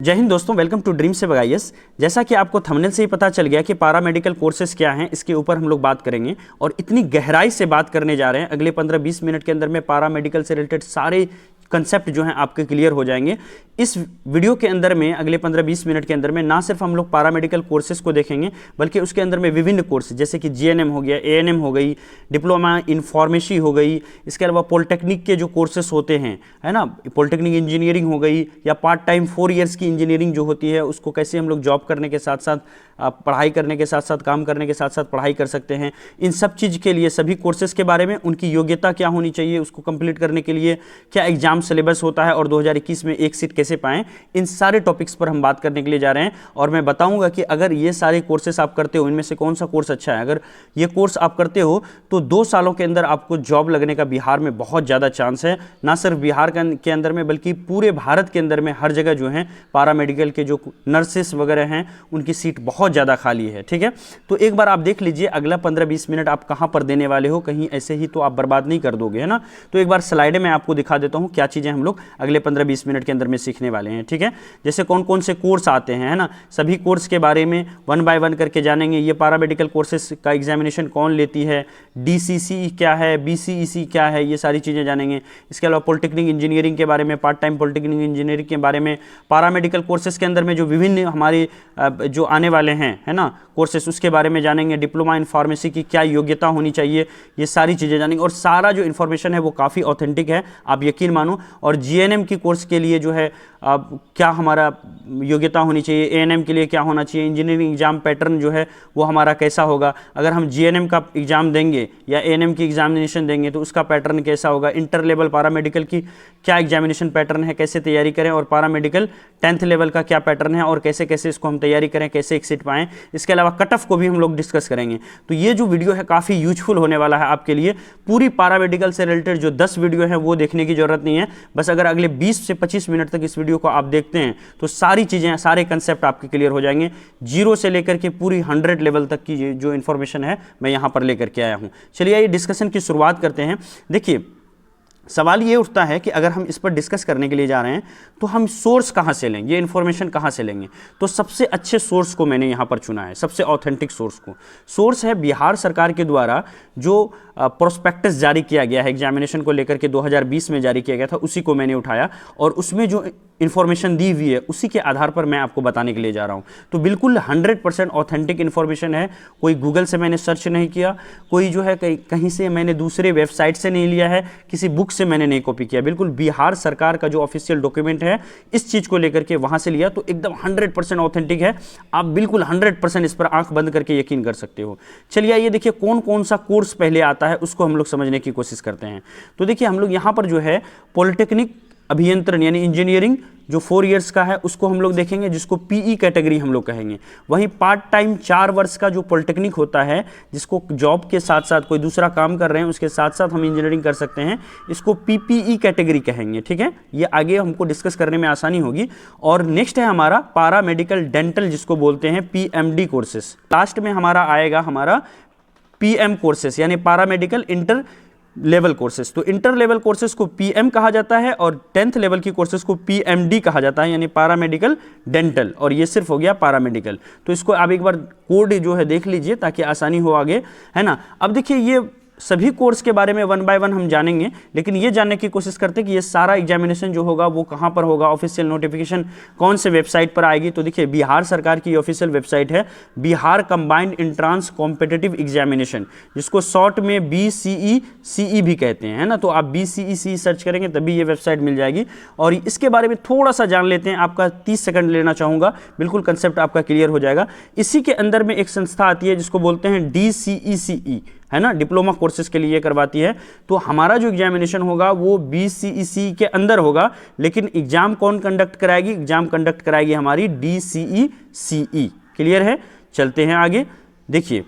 जय हिंद दोस्तों, welcome to dream save IAS. जैसा कि आपको थंबनेल से ही पता चल गया कि पारा मेडिकल कोर्सेज क्या हैं, इसके ऊपर हम लोग बात करेंगे और इतनी गहराई से बात करने जा रहे हैं। अगले 15-20 मिनट के अंदर में पारा मेडिकल से रिलेटेड सारे कंसेप्ट जो हैं आपके क्लियर हो जाएंगे। इस वीडियो के अंदर में अगले 15-20 मिनट के अंदर में ना सिर्फ हम लोग पारामेडिकल कोर्सेज को देखेंगे, बल्कि उसके अंदर में विभिन्न कोर्स जैसे कि जीएनएम हो गया, एएनएम हो गई, डिप्लोमा इन फार्मेसी हो गई, इसके अलावा पॉलिटेक्निक के जो कोर्सेज होते हैं, है ना, पॉलिटेक्निक इंजीनियरिंग हो गई, या पार्ट टाइम 4 ईयर्स की इंजीनियरिंग जो होती है उसको कैसे हम लोग जॉब करने के साथ साथ पढ़ाई करने के साथ साथ काम करने के साथ साथ पढ़ाई कर सकते हैं। इन सब चीज़ के लिए सभी कोर्सेज के बारे में, उनकी योग्यता क्या होनी चाहिए, उसको कंप्लीट करने के लिए क्या एग्जाम सिलेबस होता है और 2021 में एक सीट कैसे पाएं, इन सारे टॉपिक्स पर हम बात करने के लिए जा रहे हैं। और मैं बताऊंगा कि अगर ये सारे कोर्सेस आप करते हो, इनमें से कौन सा कोर्स अच्छा है। अगर ये कोर्स आप करते हो तो 2 सालों के अंदर आपको जॉब लगने का बिहार में बहुत ज़्यादा चांस है। ना सिर्फ बिहार के अंदर में बल्कि पूरे भारत के अंदर में हर जगह जो है पारामेडिकल के जो नर्सेस वगैरह हैं उनकी सीट बहुत ज़्यादा खाली है। ठीक है, तो एक बार आप देख लीजिए अगला 15-20 मिनट आप कहाँ पर देने वाले हो, कहीं ऐसे ही तो आप बर्बाद नहीं कर दोगे, है ना। तो एक बार स्लाइड में आपको दिखा देता हूँ क्या चीज़ें हम लोग अगले 15-20 मिनट के अंदर में सीखने वाले हैं। ठीक है, जैसे कौन कौन से कोर्स आते हैं, है ना, सभी कोर्स के बारे में 1 बाय 1 करके जानेंगे। ये पारामेडिकल कोर्सेज का एग्जामिनेशन कौन लेती है, डीसीसी क्या है, बीसीईसी क्या है, ये सारी चीज़ें जानेंगे। इसके अलावा पॉलिटेक्निक इंजीनियरिंग के बारे में, पार्ट टाइम पॉलिटेक्निक इंजीनियरिंग के बारे में, पारामेडिकल कोर्सेज के अंदर में जो विभिन्न हमारे जो आने वाले हैं, है ना, कोर्सेस, उसके बारे में जानेंगे। डिप्लोमा इन फार्मेसी की क्या योग्यता होनी चाहिए, ये सारी चीज़ें जानेंगे। और सारा जो इन्फॉर्मेशन है वो काफ़ी ऑथेंटिक है, आप यकीन मानो। और जीएनएम की कोर्स के लिए जो है क्या हमारा योग्यता होनी चाहिए, एएनएम के लिए क्या होना चाहिए, इंजीनियरिंग एग्जाम पैटर्न जो है वो हमारा कैसा होगा, अगर हम जीएनएम का एग्ज़ाम देंगे या एएनएम की एग्जामिनेशन देंगे तो उसका पैटर्न कैसा होगा, इंटर लेवल पारामेडिकल की क्या एग्जामिनेशन पैटर्न है, कैसे तैयारी करें, और पारामेडिकल 10th लेवल का क्या पैटर्न है और कैसे कैसे इसको हम तैयारी करें, कैसे एक सीट पाएँ। इसके अलावा कट ऑफ को भी हम लोग डिस्कस करेंगे। तो ये जो वीडियो है काफ़ी यूजफुल होने वाला है आपके लिए। पूरी पारामेडिकल से रिलेटेड जो 10 वीडियो है वो देखने की जरूरत नहीं है, बस अगर अगले 20 से 25 मिनट तक इस वीडियो को आप देखते हैं तो सारी चीज़ें, सारे कंसेप्ट आपके क्लियर हो जाएंगे। 0 से लेकर के पूरी 100 लेवल तक की जो इन्फॉर्मेशन है मैं यहाँ पर लेकर के आया हूँ। चलिए आइए डिस्कशन की शुरुआत करते हैं। देखिए, सवाल ये उठता है कि अगर हम इस पर डिस्कस करने के लिए जा रहे हैं तो हम सोर्स कहाँ से लेंगे, ये इन्फॉर्मेशन कहाँ से लेंगे। तो सबसे अच्छे सोर्स को मैंने यहाँ पर चुना है, सबसे ऑथेंटिक सोर्स को। सोर्स है बिहार सरकार के द्वारा जो प्रोस्पेक्टस जारी किया गया है एग्जामिनेशन को लेकर के 2020 में जारी किया गया था, उसी को मैंने उठाया और उसमें जो इन्फॉर्मेशन दी हुई है उसी के आधार पर मैं आपको बताने के लिए जा रहा हूँ। तो बिल्कुल 100% ऑथेंटिक इन्फॉर्मेशन है। कोई गूगल से मैंने सर्च नहीं किया, कोई जो है कहीं से मैंने दूसरे वेबसाइट से नहीं लिया है, किसी बुक से मैंने नहीं कॉपी किया। बिल्कुल बिहार सरकार का जो ऑफिशियल डॉक्यूमेंट है इस चीज़ को लेकर के वहाँ से लिया, तो एकदम 100% ऑथेंटिक है। आप बिल्कुल 100% इस पर आंख बंद करके यकीन कर सकते हो। चलिए ये देखिए कौन कौन सा कोर्स पहले आता है उसको हम लोग समझने की कोशिश करते हैं। तो देखिए हम लोग यहाँ पर जो है पॉलिटेक्निक अभियंत्रण यानी इंजीनियरिंग जो 4 इयर्स का है उसको हम लोग देखेंगे, जिसको पीई कैटेगरी हम लोग कहेंगे। वहीं पार्ट टाइम 4 वर्ष का जो पॉलिटेक्निक होता है, जिसको जॉब के साथ साथ कोई दूसरा काम कर रहे हैं उसके साथ साथ हम इंजीनियरिंग कर सकते हैं, इसको पीपीई कैटेगरी कहेंगे। ठीक है, ये आगे हमको डिस्कस करने में आसानी होगी। और नेक्स्ट है हमारा पारा मेडिकल डेंटल, जिसको बोलते हैं पीएमडी कोर्सेस। लास्ट में हमारा आएगा हमारा पीएम कोर्सेस यानी पारामेडिकल इंटर लेवल कोर्सेस। तो इंटर लेवल कोर्सेस को पीएम कहा जाता है और 10th लेवल की कोर्सेस को पीएमडी कहा जाता है यानी पारामेडिकल डेंटल, और ये सिर्फ हो गया पारामेडिकल। तो इसको आप एक बार कोड जो है देख लीजिए ताकि आसानी हो आगे, है ना। अब देखिए ये सभी कोर्स के बारे में 1 बाय 1 हम जानेंगे, लेकिन ये जानने की कोशिश करते हैं कि ये सारा एग्जामिनेशन जो होगा वो कहाँ पर होगा, ऑफिशियल नोटिफिकेशन कौन से वेबसाइट पर आएगी। तो देखिए बिहार सरकार की ऑफिशियल वेबसाइट है Bihar combined entrance competitive examination, जिसको शॉर्ट में BCECE भी कहते हैं, है ना। तो आप BCECE सर्च करेंगे तभी ये वेबसाइट मिल जाएगी। और इसके बारे में थोड़ा सा जान लेते हैं, आपका 30 सेकंड लेना चाहूँगा, बिल्कुल कंसेप्ट आपका क्लियर हो जाएगा। इसी के अंदर में एक संस्था आती है जिसको बोलते हैं DCECE, है ना, डिप्लोमा कोर्सेज के लिए करवाती है। तो हमारा जो एग्जामिनेशन होगा वो BCECE के अंदर होगा, लेकिन एग्जाम कौन कंडक्ट कराएगी, एग्जाम कंडक्ट कराएगी हमारी DCECE। क्लियर है, चलते हैं आगे। देखिए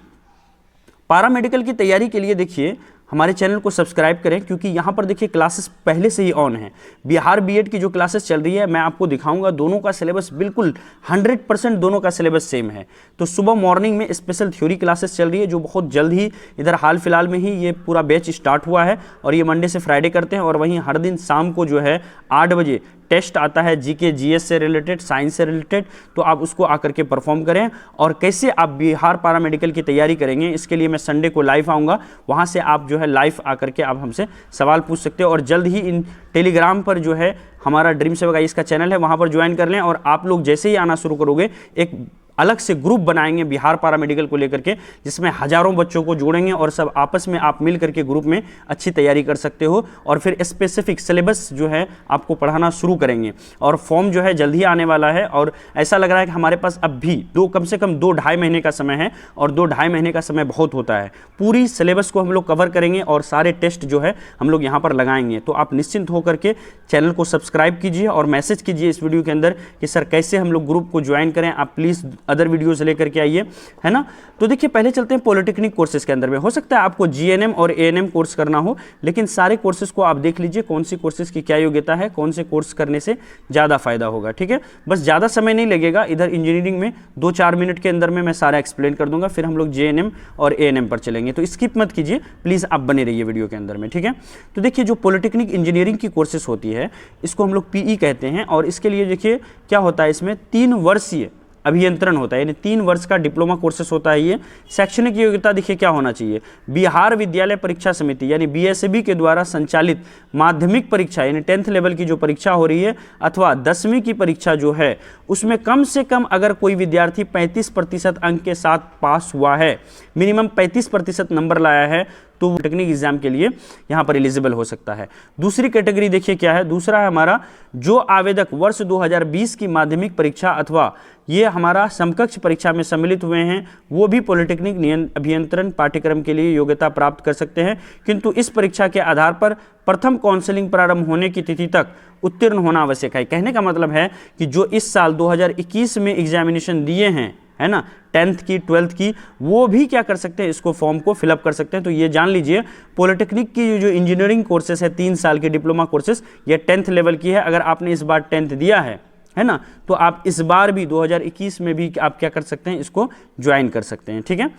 पारामेडिकल की तैयारी के लिए देखिए हमारे चैनल को सब्सक्राइब करें, क्योंकि यहाँ पर देखिए क्लासेस पहले से ही ऑन है। बिहार बीएड की जो क्लासेस चल रही है मैं आपको दिखाऊंगा, दोनों का सिलेबस बिल्कुल 100% दोनों का सिलेबस सेम है। तो सुबह मॉर्निंग में स्पेशल थ्योरी क्लासेस चल रही है जो बहुत जल्द ही इधर हाल फिलहाल में ही ये पूरा बैच स्टार्ट हुआ है, और ये मंडे से फ्राइडे करते हैं। और वहीं हर दिन शाम को जो है 8 बजे टेस्ट आता है जीके जीएस से रिलेटेड, साइंस से रिलेटेड, तो आप उसको आकर के परफॉर्म करें। और कैसे आप बिहार पैरामेडिकल की तैयारी करेंगे, इसके लिए मैं संडे को लाइव आऊँगा, वहाँ से आप जो है लाइव आकर के आप हमसे सवाल पूछ सकते हो। और जल्द ही इन टेलीग्राम पर जो है हमारा ड्रीम सेवक आईएएस का चैनल है, वहाँ पर ज्वाइन कर लें। और आप लोग जैसे ही आना शुरू करोगे, एक अलग से ग्रुप बनाएंगे बिहार पैरामेडिकल को लेकर के, जिसमें हजारों बच्चों को जोड़ेंगे और सब आपस में आप मिल करके ग्रुप में अच्छी तैयारी कर सकते हो। और फिर स्पेसिफिक सिलेबस जो है आपको पढ़ाना शुरू करेंगे। और फॉर्म जो है जल्द ही आने वाला है। और ऐसा लग रहा है कि हमारे पास अब भी कम से कम 2-2.5 महीने का समय है, और 2-2.5 महीने का समय बहुत होता है। पूरी सिलेबस को हम लोग कवर करेंगे और सारे टेस्ट जो है हम लोग यहाँ पर लगाएंगे। तो आप निश्चिंत होकर के चैनल को सब्सक्राइब कीजिए और मैसेज कीजिए इस वीडियो के अंदर कि सर कैसे हम लोग ग्रुप को ज्वाइन करें। आप प्लीज़ अदर वीडियोस लेकर के आइए, है ना। तो देखिए पहले चलते हैं पॉलिटेक्निक कोर्सेज के अंदर में। हो सकता है आपको जीएनएम और एएनएम कोर्स करना हो, लेकिन सारे कोर्सेज को आप देख लीजिए कौन सी कोर्सेज की क्या योग्यता है, कौन से कोर्स करने से ज़्यादा फायदा होगा, ठीक है। बस ज़्यादा समय नहीं लगेगा, इधर इंजीनियरिंग में 2-4 मिनट के अंदर में मैं सारा एक्सप्लेन कर दूंगा, फिर हम लोग जीएनएम और एएनएम पर चलेंगे। तो स्किप मत कीजिए प्लीज़, आप बने रहिए वीडियो के अंदर में, ठीक है। तो देखिए जो पॉलिटेक्निक इंजीनियरिंग की कोर्सेज होती है, इसको हम लोग पीई कहते हैं। और इसके लिए देखिए क्या होता है, इसमें 3 वर्षीय अभियंत्रण होता है, यानी 3 वर्ष का डिप्लोमा कोर्सेस होता है ये। शैक्षणिक योग्यता देखिए क्या होना चाहिए, बिहार विद्यालय परीक्षा समिति यानी बीएसबी के द्वारा संचालित माध्यमिक परीक्षा यानी 10th लेवल की जो परीक्षा हो रही है, अथवा 10वीं की परीक्षा जो है, उसमें कम से कम अगर कोई विद्यार्थी 35% अंक के साथ पास हुआ है, मिनिमम 35% नंबर लाया है, तो पॉलिटेक्निक एग्जाम के लिए यहाँ पर एलिजिबल हो सकता है। दूसरी कैटेगरी देखिए क्या है, दूसरा है हमारा जो आवेदक वर्ष 2020 की माध्यमिक परीक्षा अथवा ये हमारा समकक्ष परीक्षा में सम्मिलित हुए हैं, वो भी पॉलिटेक्निक अभियंत्रण पाठ्यक्रम के लिए योग्यता प्राप्त कर सकते हैं। किंतु इस परीक्षा के आधार पर प्रथम काउंसलिंग प्रारंभ होने की तिथि तक उत्तीर्ण होना आवश्यक है। कहने का मतलब है कि जो इस साल 2021 में एग्जामिनेशन दिए हैं, है ना, 10th की 12th की, वो भी क्या कर सकते हैं, इसको फॉर्म को फिलअप कर सकते हैं। तो ये जान लीजिए पॉलिटेक्निक की जो इंजीनियरिंग कोर्सेस है 3 साल के डिप्लोमा कोर्सेस, ये 10th लेवल की है। अगर आपने इस बार 10th दिया है ना, तो आप इस बार भी 2021 में भी आप क्या कर सकते हैं, इसको ज्वाइन कर सकते हैं, ठीक है।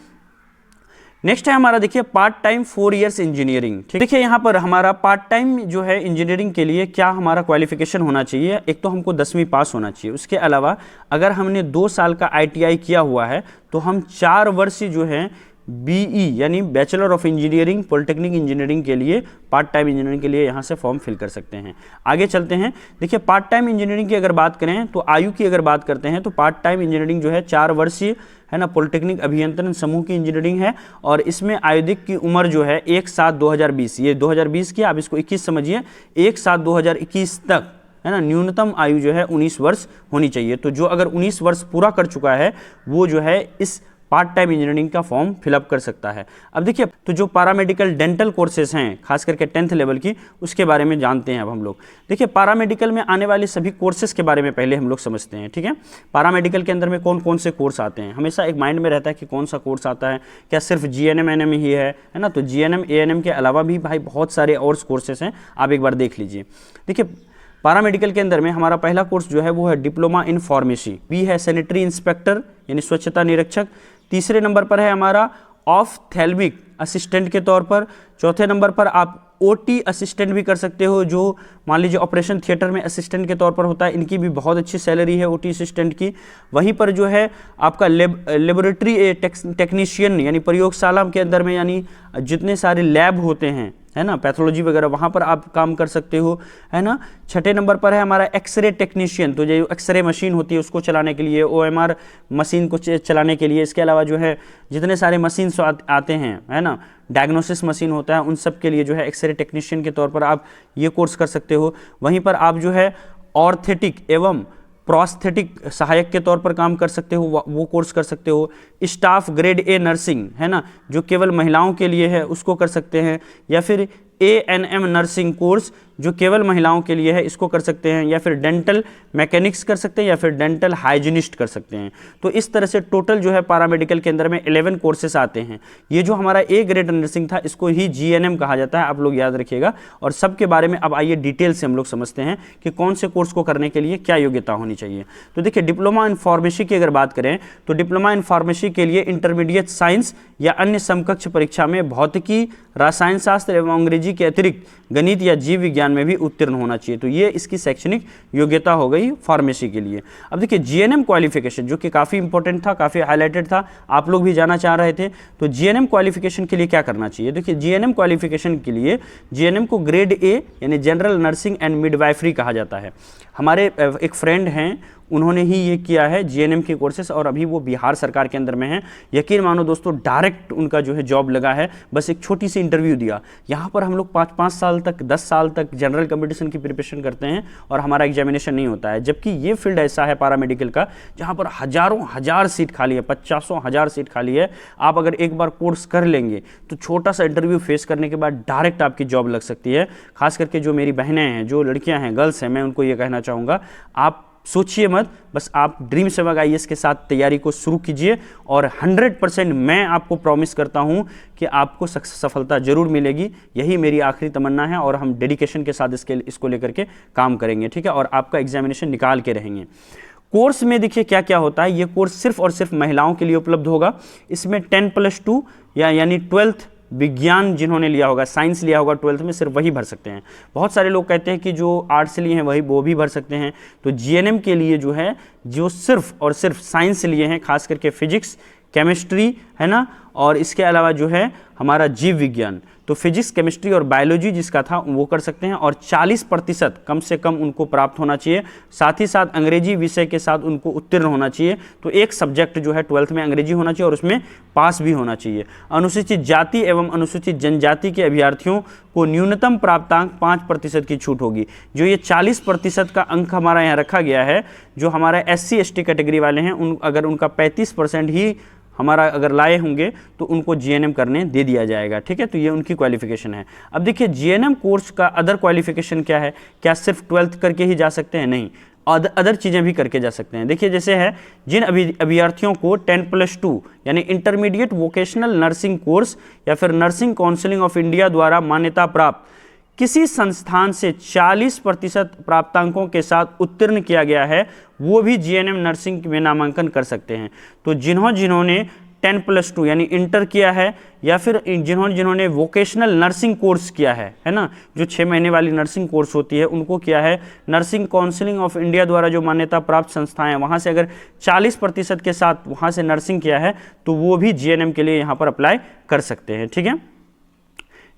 नेक्स्ट है हमारा देखिए पार्ट टाइम 4 इयर्स इंजीनियरिंग। देखिए यहाँ पर हमारा पार्ट टाइम जो है इंजीनियरिंग के लिए क्या हमारा क्वालिफिकेशन होना चाहिए, एक तो हमको 10वीं पास होना चाहिए। उसके अलावा अगर हमने 2 साल का ITI किया हुआ है, तो हम 4 वर्ष जो है BE यानी bachelor of engineering polytechnic engineering के लिए, पार्ट टाइम इंजीनियरिंग के लिए यहाँ से फॉर्म फिल कर सकते हैं। आगे चलते हैं। देखिए पार्ट टाइम इंजीनियरिंग की अगर बात करें, तो आयु की अगर बात करते हैं, तो पार्ट टाइम इंजीनियरिंग जो है 4 वर्षीय है ना, पॉलिटेक्निक अभियंत्रण समूह की इंजीनियरिंग है। और इसमें आयुधिक की उम्र जो है 1/7/2020, ये 2020 की, आप इसको 21 समझिए, 1/7/2021 तक, है ना, न्यूनतम आयु जो है 19 वर्ष होनी चाहिए। तो जो अगर 19 वर्ष पूरा कर चुका है, वो जो है इस पार्ट टाइम इंजीनियरिंग का फॉर्म फिलअप कर सकता है। अब देखिए तो जो पैरामेडिकल डेंटल कोर्सेज हैं, खास करके 10th लेवल की, उसके बारे में जानते हैं अब हम लोग। देखिए पैरामेडिकल में आने वाले सभी कोर्सेज के बारे में पहले हम लोग समझते हैं, ठीक है। पैरामेडिकल के अंदर में कौन कौन से कोर्स आते हैं, हमेशा एक माइंड में रहता है कि कौन सा कोर्स आता है, क्या सिर्फ GNM NM ही है ना। तो GNM ANM के अलावा भी भाई बहुत सारे और कोर्सेज हैं, आप एक बार देख लीजिए। देखिए पैरामेडिकल के अंदर में हमारा पहला कोर्स जो है वो है डिप्लोमा इन फार्मेसी, बी है सैनिटरी इंस्पेक्टर यानी स्वच्छता निरीक्षक, तीसरे नंबर पर है हमारा ऑफ्थेल्मिक असिस्टेंट के तौर पर, चौथे नंबर पर आप OT असिस्टेंट भी कर सकते हो, जो मान लीजिए ऑपरेशन थिएटर में असिस्टेंट के तौर पर होता है, इनकी भी बहुत अच्छी सैलरी है OT असिस्टेंट की। वहीं पर जो है आपका लेबोरेटरी टेक्नीशियन यानी प्रयोगशाला के अंदर में, यानी जितने सारे लैब होते हैं, है ना, पैथोलॉजी वगैरह, वहाँ पर आप काम कर सकते हो, है ना। छठे नंबर पर है हमारा एक्सरे टेक्नीशियन, तो जो एक्सरे मशीन होती है उसको चलाने के लिए, OMR मशीन को चलाने के लिए। इसके अलावा जो है जितने सारे मशीन आते हैं, है ना, डायग्नोसिस मशीन होता है, उन सब के लिए जो है एक्सरे टेक्नीशियन के तौर पर आप ये कोर्स कर सकते हो। वहीं पर आप जो है ऑर्थेटिक एवं प्रोस्थेटिक सहायक के तौर पर काम कर सकते हो, वो कोर्स कर सकते हो। स्टाफ ग्रेड A नर्सिंग, है ना, जो केवल महिलाओं के लिए है, उसको कर सकते हैं। या फिर ANM नर्सिंग कोर्स जो केवल महिलाओं के लिए है, इसको कर सकते हैं। या फिर डेंटल मैकेनिक्स कर सकते हैं, या फिर डेंटल हाइजीनिस्ट कर सकते हैं। तो इस तरह से टोटल जो है पैरामेडिकल के अंदर में 11 कोर्सेस आते हैं। ये जो हमारा A ग्रेड नर्सिंग था, इसको ही GNM कहा जाता है, आप लोग याद रखिएगा। और सबके बारे में अब आइए डिटेल से हम लोग समझते हैं कि कौन से कोर्स को करने के लिए क्या योग्यता होनी चाहिए। तो देखिए डिप्लोमा इन फार्मेसी की अगर बात करें, तो डिप्लोमा इन फार्मेसी के लिए इंटरमीडिएट साइंस या अन्य समकक्ष परीक्षा में भौतिकी, रसायन शास्त्र एवं अंग्रेजी के अतिरिक्त गणित या जीव विज्ञान में भी उत्तीर्ण होना चाहिए। तो ये इसकी शैक्षणिक योग्यता हो गई फार्मेसी के लिए। अब देखिए जीएनएम क्वालिफिकेशन जो कि काफ़ी इंपॉर्टेंट था, काफ़ी हाईलाइटेड था, आप लोग भी जाना चाह रहे थे। तो जीएनएम क्वालिफिकेशन के लिए क्या करना चाहिए? देखिए जीएनएम क्वालिफिकेशन के लिए जीएनएम को ग्रेड ए यानी जनरल नर्सिंग एंड मिडवाइफरी कहा जाता है। हमारे एक फ्रेंड हैं, उन्होंने ही ये किया है जीएनएम के कोर्सेस, और अभी वो बिहार सरकार के अंदर में हैं। यकीन मानो दोस्तों, डायरेक्ट उनका जो है जॉब लगा है, बस एक छोटी सी इंटरव्यू दिया। यहाँ पर हम लोग 5-5 साल तक, 10 साल तक जनरल कंपटीशन की प्रिपरेशन करते हैं और हमारा एग्जामिनेशन नहीं होता है। जबकि ये फील्ड ऐसा है पैरामेडिकल का, जहाँ पर हजारों हजार सीट खाली है, 50 हजार सीट खाली है। आप अगर एक बार कोर्स कर लेंगे तो छोटा सा इंटरव्यू फेस करने के बाद डायरेक्ट आपकी जॉब लग सकती है। खास करके जो मेरी बहनें हैं, जो लड़कियाँ हैं, गर्ल्स हैं, मैं उनको ये कहना चाहूँगा, आप सोचिए मत, बस आप ड्रीम सेवक आईएएस के साथ तैयारी को शुरू कीजिए और 100% मैं आपको प्रॉमिस करता हूं कि आपको सफलता जरूर मिलेगी। यही मेरी आखिरी तमन्ना है और हम डेडिकेशन के साथ इसको लेकर के काम करेंगे, ठीक है, और आपका एग्जामिनेशन निकाल के रहेंगे। कोर्स में देखिए क्या क्या होता है। ये कोर्स सिर्फ और सिर्फ महिलाओं के लिए उपलब्ध होगा। इसमें 10+2 यानी 12th विज्ञान जिन्होंने लिया होगा, साइंस लिया होगा 12th में, सिर्फ वही भर सकते हैं। बहुत सारे लोग कहते हैं कि जो आर्ट्स लिए हैं वो भी भर सकते हैं। तो जीएनएम के लिए जो है, जो सिर्फ और सिर्फ साइंस लिए हैं, खास करके फिजिक्स, केमिस्ट्री, है ना, और इसके अलावा जो है हमारा जीव विज्ञान, तो फिजिक्स, केमिस्ट्री और बायोलॉजी जिसका था वो कर सकते हैं। और 40% कम से कम उनको प्राप्त होना चाहिए। साथ ही साथ अंग्रेजी विषय के साथ उनको उत्तीर्ण होना चाहिए। तो एक सब्जेक्ट जो है 12th में अंग्रेजी होना चाहिए और उसमें पास भी होना चाहिए। अनुसूचित जाति एवं अनुसूचित जनजाति के अभ्यर्थियों को न्यूनतम प्राप्तांक 5% की छूट होगी। जो ये 40% का अंक हमारा यहाँ रखा गया है, जो हमारा SC ST कैटेगरी वाले हैं, अगर उनका 35% ही हमारा अगर लाए होंगे तो उनको जीएनएम करने दे दिया जाएगा, ठीक है। तो ये उनकी क्वालिफिकेशन है। अब देखिए जीएनएम कोर्स का अदर क्वालिफिकेशन क्या है? क्या सिर्फ 12th करके ही जा सकते हैं? नहीं, अदर चीज़ें भी करके जा सकते हैं। देखिए जैसे है, जिन अभ्यर्थियों को 10+2 यानी इंटरमीडिएट वोकेशनल नर्सिंग कोर्स या फिर नर्सिंग काउंसिलिंग ऑफ इंडिया द्वारा मान्यता प्राप्त किसी संस्थान से 40% प्राप्तांकों के साथ उत्तीर्ण किया गया है, वो भी जीएनएम नर्सिंग में नामांकन कर सकते हैं। तो जिन्होंने 10+2 यानी इंटर किया है या फिर जिन्होंने वोकेशनल नर्सिंग कोर्स किया है ना, जो 6 महीने वाली नर्सिंग कोर्स होती है, उनको किया है। नर्सिंग काउंसिलिंग ऑफ इंडिया द्वारा जो मान्यता प्राप्त संस्थाएं हैं, वहाँ से अगर 40% के साथ वहाँ से नर्सिंग किया है तो वो भी जीएनएम के लिए यहाँ पर अप्लाई कर सकते हैं, ठीक है।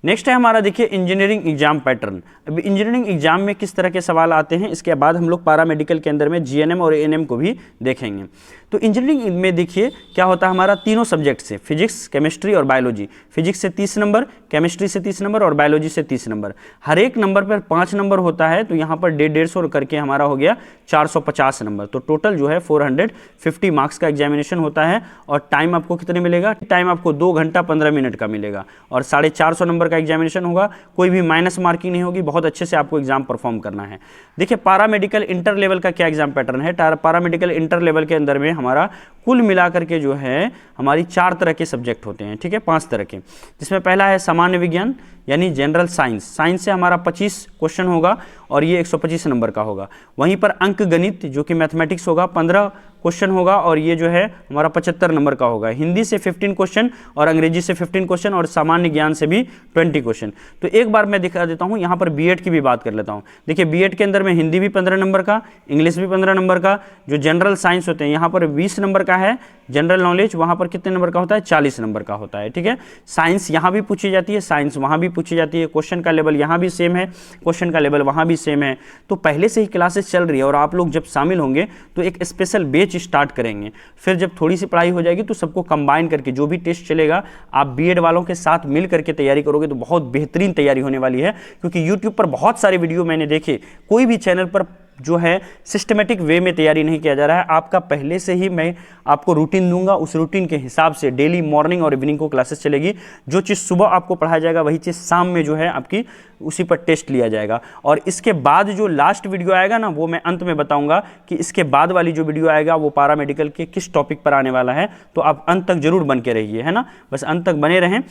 नेक्स्ट है हमारा, देखिए इंजीनियरिंग एग्जाम पैटर्न। अब इंजीनियरिंग एग्जाम में किस तरह के सवाल आते हैं, इसके बाद हम लोग पैरामेडिकल के अंदर में जीएनएम और एएनएम को भी देखेंगे। तो इंजीनियरिंग में देखिए क्या होता है, हमारा तीनों सब्जेक्ट से, फिजिक्स, केमिस्ट्री और बायोलॉजी। फिजिक्स से 30 नंबर, केमिस्ट्री से 30 नंबर और बायोलॉजी से 30 नंबर। हर एक नंबर पर 5 नंबर होता है, तो यहाँ पर 150 करके हमारा हो गया 450 नंबर। तो टोटल जो है 450 मार्क्स का एग्जामिनेशन होता है। और टाइम आपको कितने मिलेगा? टाइम आपको 2 घंटा 15 मिनट का मिलेगा और 450 नंबर का एग्जामिनेशन होगा। कोई भी माइनस मार्किंग नहीं होगी, बहुत अच्छे से आपको एग्जाम परफॉर्म करना है। देखिए पैरामेडिकल इंटर लेवल का क्या एग्जाम पैटर्न है। पैरामेडिकल इंटर लेवल के अंदर में हमारा कुल मिलाकर के जो है हमारी 4 तरह के सब्जेक्ट होते हैं, ठीक है, 5 तरह के, जिसमें पहला है सामान्य विज्ञान यानी जनरल साइंस। साइंस से हमारा 25 क्वेश्चन होगा और ये 125 नंबर का होगा। वहीं पर अंक गणित जो कि मैथमेटिक्स होगा, 15 क्वेश्चन होगा और ये जो है हमारा 75 नंबर का होगा। हिंदी से 15 क्वेश्चन और अंग्रेजी से 15 क्वेश्चन और सामान्य ज्ञान से भी 20 क्वेश्चन। तो एक बार मैं दिखा देता हूँ, यहाँ पर बीएड की भी बात कर लेता हूँ। देखिए बीएड के अंदर में हिंदी भी 15 नंबर का, इंग्लिश भी 15 नंबर का। जो जनरल साइंस होते हैं यहाँ पर 20 नंबर का है। जनरल नॉलेज वहाँ पर कितने नंबर का होता है? 40 नंबर का होता है, ठीक है। साइंस यहाँ भी पूछी जाती है, साइंस वहाँ भी पूछी जाती है। क्वेश्चन का लेवल यहाँ भी सेम है, क्वेश्चन का लेवल वहाँ भी सेम है। तो पहले से ही क्लासेस चल रही है और आप लोग जब शामिल होंगे तो एक स्पेशल बैच स्टार्ट करेंगे। फिर जब थोड़ी सी पढ़ाई हो जाएगी तो सबको कंबाइन करके जो भी टेस्ट चलेगा, आप बीएड वालों के साथ मिल करके तैयारी करोगे तो बहुत बेहतरीन तैयारी होने वाली है। क्योंकि यूट्यूब पर बहुत सारे वीडियो मैंने देखे, कोई भी चैनल पर जो है सिस्टमेटिक वे में तैयारी नहीं किया जा रहा है। आपका पहले से ही मैं आपको रूटीन दूंगा, उस रूटीन के हिसाब से डेली मॉर्निंग और इवनिंग को क्लासेस चलेगी। जो चीज़ सुबह आपको पढ़ाया जाएगा वही चीज़ शाम में जो है आपकी उसी पर टेस्ट लिया जाएगा। और इसके बाद जो लास्ट वीडियो आएगा ना, वो मैं अंत में बताऊंगा कि इसके बाद वाली जो वीडियो आएगा वो पैरामेडिकल के किस टॉपिक पर आने वाला है। तो आप अंत तक जरूर बन के रहिए, है ना, बस अंत तक बने रहें।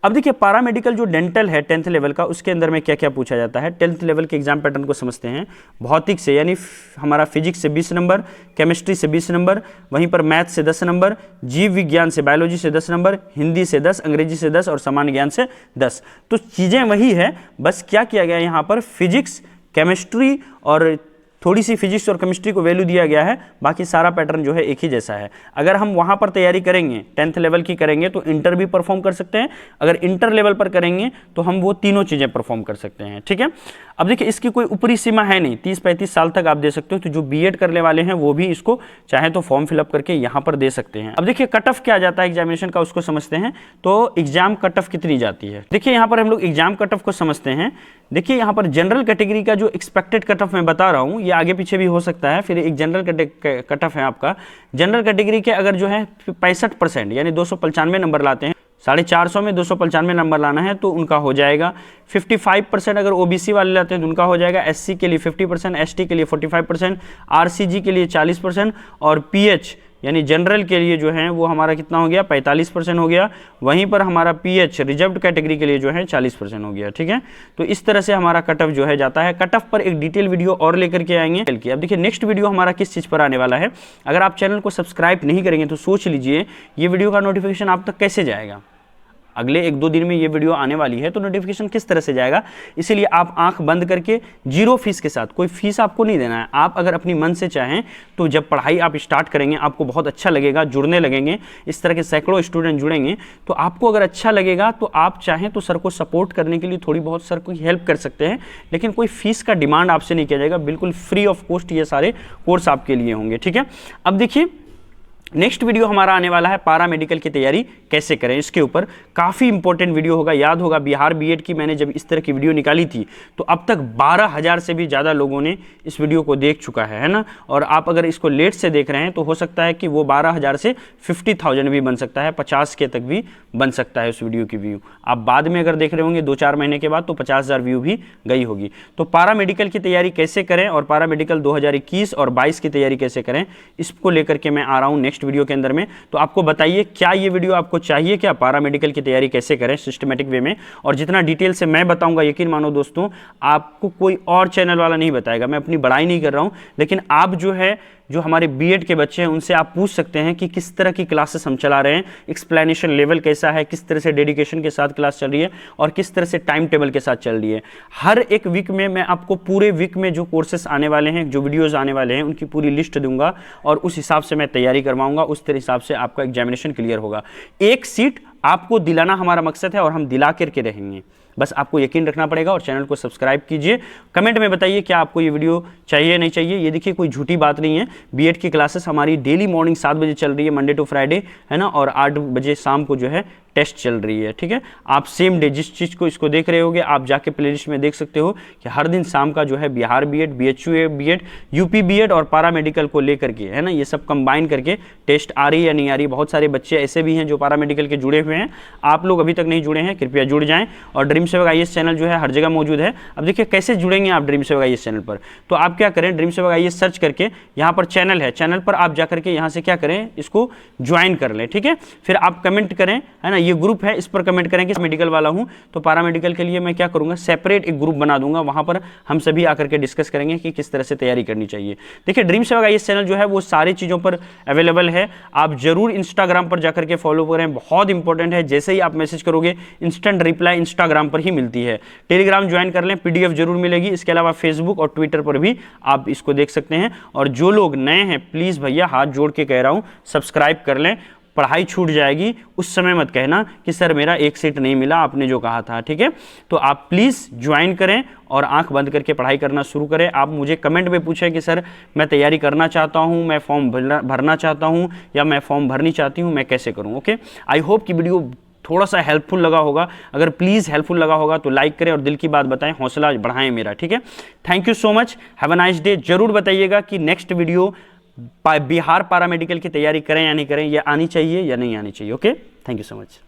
अब देखिए पैरामेडिकल जो डेंटल है 10th लेवल का, उसके अंदर में क्या क्या पूछा जाता है। 10th लेवल के एग्जाम पैटर्न को समझते हैं। भौतिक से यानी हमारा फिजिक्स से 20 नंबर, केमिस्ट्री से 20 नंबर, वहीं पर मैथ से 10 नंबर, जीव विज्ञान से बायोलॉजी से 10 नंबर, हिंदी से 10, अंग्रेजी से 10 और सामान्य ज्ञान से 10। तो चीज़ें वही है, बस क्या किया गया यहाँ पर फिजिक्स, केमिस्ट्री और थोड़ी सी फिजिक्स और केमिस्ट्री को वैल्यू दिया गया है, बाकी सारा पैटर्न जो है एक ही जैसा है। अगर हम वहाँ पर तैयारी करेंगे 10th लेवल की करेंगे तो इंटर भी परफॉर्म कर सकते हैं, अगर इंटर लेवल पर करेंगे तो हम वो तीनों चीज़ें परफॉर्म कर सकते हैं, ठीक है। अब देखिए इसकी कोई ऊपरी सीमा है नहीं, 30-35 साल तक आप दे सकते हो। तो जो बीएड करने वाले हैं वो भी इसको चाहे तो फॉर्म फिलअप करके यहाँ पर दे सकते हैं। अब देखिए कट ऑफ क्या जाता है एग्जामिनेशन का, उसको समझते हैं। तो एग्जाम कट ऑफ कितनी जाती है, देखिए यहाँ पर हम लोग एग्जाम कट ऑफ को समझते हैं। देखिए यहाँ पर जनरल कैटेगरी का जो एक्सपेक्टेड कट ऑफ मैं बता रहा हूँ, ये आगे पीछे भी हो सकता है। फिर एक जनरल कट ऑफ है आपका, जनरल कैटेगरी के अगर जो है 65% यानी 295 नंबर लाते हैं, 450 में 295 नंबर लाना है तो उनका हो जाएगा। 55% अगर ओबीसी वाले लाते हैं तो उनका हो जाएगा। एससी के लिए 50%, एसटी के लिए 45%, आरसीजी के लिए 40% और पीएच यानी जनरल के लिए जो है वो हमारा कितना हो गया, 45% हो गया। वहीं पर हमारा पीएच रिजर्व्ड कैटेगरी के लिए जो है 40% हो गया, ठीक है। तो इस तरह से हमारा कट ऑफ जो है जाता है। कट ऑफ पर एक डिटेल वीडियो और लेकर के आएंगे। अब देखिए नेक्स्ट वीडियो हमारा किस चीज़ पर आने वाला है। अगर आप चैनल को सब्सक्राइब नहीं करेंगे तो सोच लीजिए ये वीडियो का नोटिफिकेशन आप तक कैसे जाएगा। अगले 1-2 दिन में ये वीडियो आने वाली है तो नोटिफिकेशन किस तरह से जाएगा। इसीलिए आप आंख बंद करके 0 फीस के साथ, कोई फीस आपको नहीं देना है, आप अगर अपनी मन से चाहें तो जब पढ़ाई आप स्टार्ट करेंगे आपको बहुत अच्छा लगेगा, जुड़ने लगेंगे। इस तरह के सैकड़ों स्टूडेंट जुड़ेंगे तो आपको अगर अच्छा लगेगा तो आप चाहें तो सर को सपोर्ट करने के लिए थोड़ी बहुत सर को हेल्प कर सकते हैं, लेकिन कोई फीस का डिमांड आपसे नहीं किया जाएगा। बिल्कुल फ्री ऑफ कॉस्ट ये सारे कोर्स आपके लिए होंगे, ठीक है। अब देखिए नेक्स्ट वीडियो हमारा आने वाला है पैरा मेडिकल की तैयारी कैसे करें, इसके ऊपर काफ़ी इंपॉर्टेंट वीडियो होगा। याद होगा बिहार बीएड की मैंने जब इस तरह की वीडियो निकाली थी तो अब तक 12,000 से भी ज़्यादा लोगों ने इस वीडियो को देख चुका है ना। और आप अगर इसको लेट से देख रहे हैं तो हो सकता है कि वो 12,000 से 50,000 भी बन सकता है, 50 के तक भी बन सकता है उस वीडियो की व्यू। आप बाद में अगर देख रहे होंगे 2-4 महीने के बाद तो 50,000 व्यू भी गई होगी। तो पैरा मेडिकल की तैयारी कैसे करें और पैरा मेडिकल 2021 और 22 की तैयारी कैसे करें, इसको लेकर के मैं आ रहा हूँ नेक्स्ट वीडियो के अंदर में। तो आपको बताइए क्या ये वीडियो आपको चाहिए, क्या पैरा मेडिकल की तैयारी कैसे करें सिस्टमेटिक वे में। और जितना डिटेल से मैं बताऊंगा यकीन मानो दोस्तों आपको कोई और चैनल वाला नहीं बताएगा। मैं अपनी बड़ाई नहीं कर रहा हूं, लेकिन आप जो हमारे बीएड के बच्चे हैं उनसे आप पूछ सकते हैं कि किस तरह की क्लासेस हम चला रहे हैं, एक्सप्लेनेशन लेवल कैसा है, किस तरह से डेडिकेशन के साथ क्लास चल रही है और किस तरह से टाइम टेबल के साथ चल रही है। हर एक वीक में मैं आपको पूरे वीक में जो कोर्सेस आने वाले हैं, जो वीडियोस आने वाले हैं, उनकी पूरी लिस्ट दूंगा और उस हिसाब से मैं तैयारी करवाऊंगा। उस तरह हिसाब से आपका एग्जामिनेशन क्लियर होगा। एक सीट आपको दिलाना हमारा मकसद है और हम दिला करके रहेंगे। बस आपको यकीन रखना पड़ेगा और चैनल को सब्सक्राइब कीजिए। कमेंट में बताइए क्या आपको ये वीडियो चाहिए नहीं चाहिए। ये देखिए कोई झूठी बात नहीं है, बीएड की क्लासेस हमारी डेली मॉर्निंग 7 बजे चल रही है, मंडे टू फ्राइडे है ना, और 8 बजे शाम को जो है टेस्ट चल रही है, ठीक है। आप सेम डे जिस चीज़ को इसको देख रहे होगे आप जाके प्लेलिस्ट में देख सकते हो कि हर दिन शाम का जो है Bihar BEd, BHU BEd, UP BEd और पैरा मेडिकल को लेकर के है ना, ये सब कंबाइन करके टेस्ट आ रही है या नहीं आ रही। बहुत सारे बच्चे ऐसे भी हैं जो पैरा मेडिकल के जुड़े हुए हैं। आप लोग अभी तक नहीं जुड़े हैं, कृपया जुड़ जाएं। और ड्रीम सेवक आईएएस चैनल जो है हर जगह मौजूद है। अब देखिए कैसे जुड़ेंगे आप ड्रीम सेवक आईएएस चैनल पर। तो आप क्या करें, ड्रीम सेवक आईएएस सर्च करके यहाँ पर चैनल है, चैनल पर आप जाकर के यहाँ से क्या करें, इसको ज्वाइन कर लें, ठीक है। फिर आप कमेंट करें, है ना, ये ग्रुप है, इस पर कमेंट करें कि मेडिकल वाला हूं। तो पैरा मेडिकल के लिए मैं क्या करूंगा, सेपरेट एक ग्रुप बना दूंगा, वहां पर हम सभी आकर के डिस्कस करेंगे कि किस तरह से तैयारी करनी चाहिए। देखिए ड्रीम सेवक आईएएस चैनल जो है वो सारी चीजों पर अवेलेबल है। आप जरूर इंस्टाग्राम पर जाकर के फॉलो करें, बहुत इंपॉर्टेंट है। जैसे ही आप मैसेज करोगे इंस्टेंट रिप्लाई इंस्टाग्राम पर ही मिलती है। टेलीग्राम ज्वाइन कर लें, पीडीएफ जरूर मिलेगी। इसके अलावा फेसबुक और ट्विटर पर भी आप इसको देख सकते हैं। और जो लोग नए हैं प्लीज भैया हाथ जोड़ के कह रहा हूं सब्सक्राइब कर लें, पढ़ाई छूट जाएगी। उस समय मत कहना कि सर मेरा एक सीट नहीं मिला आपने जो कहा था, ठीक है। तो आप प्लीज ज्वाइन करें और आंख बंद करके पढ़ाई करना शुरू करें। आप मुझे कमेंट में पूछें कि सर मैं तैयारी करना चाहता हूं, मैं फॉर्म भरना चाहता हूं या मैं फॉर्म भरनी चाहती हूं, मैं कैसे करूं। ओके, आई होप कि वीडियो थोड़ा सा हेल्पफुल लगा होगा। अगर प्लीज़ हेल्पफुल लगा होगा तो लाइक करें और दिल की बात बताएं, हौसला बढ़ाएं मेरा, ठीक है। Thank you so much, have a nice day. जरूर बताइएगा कि next video Bihar para medical की तैयारी करें या नहीं करें, या आनी चाहिए या नहीं आनी चाहिए। Okay, thank you so much.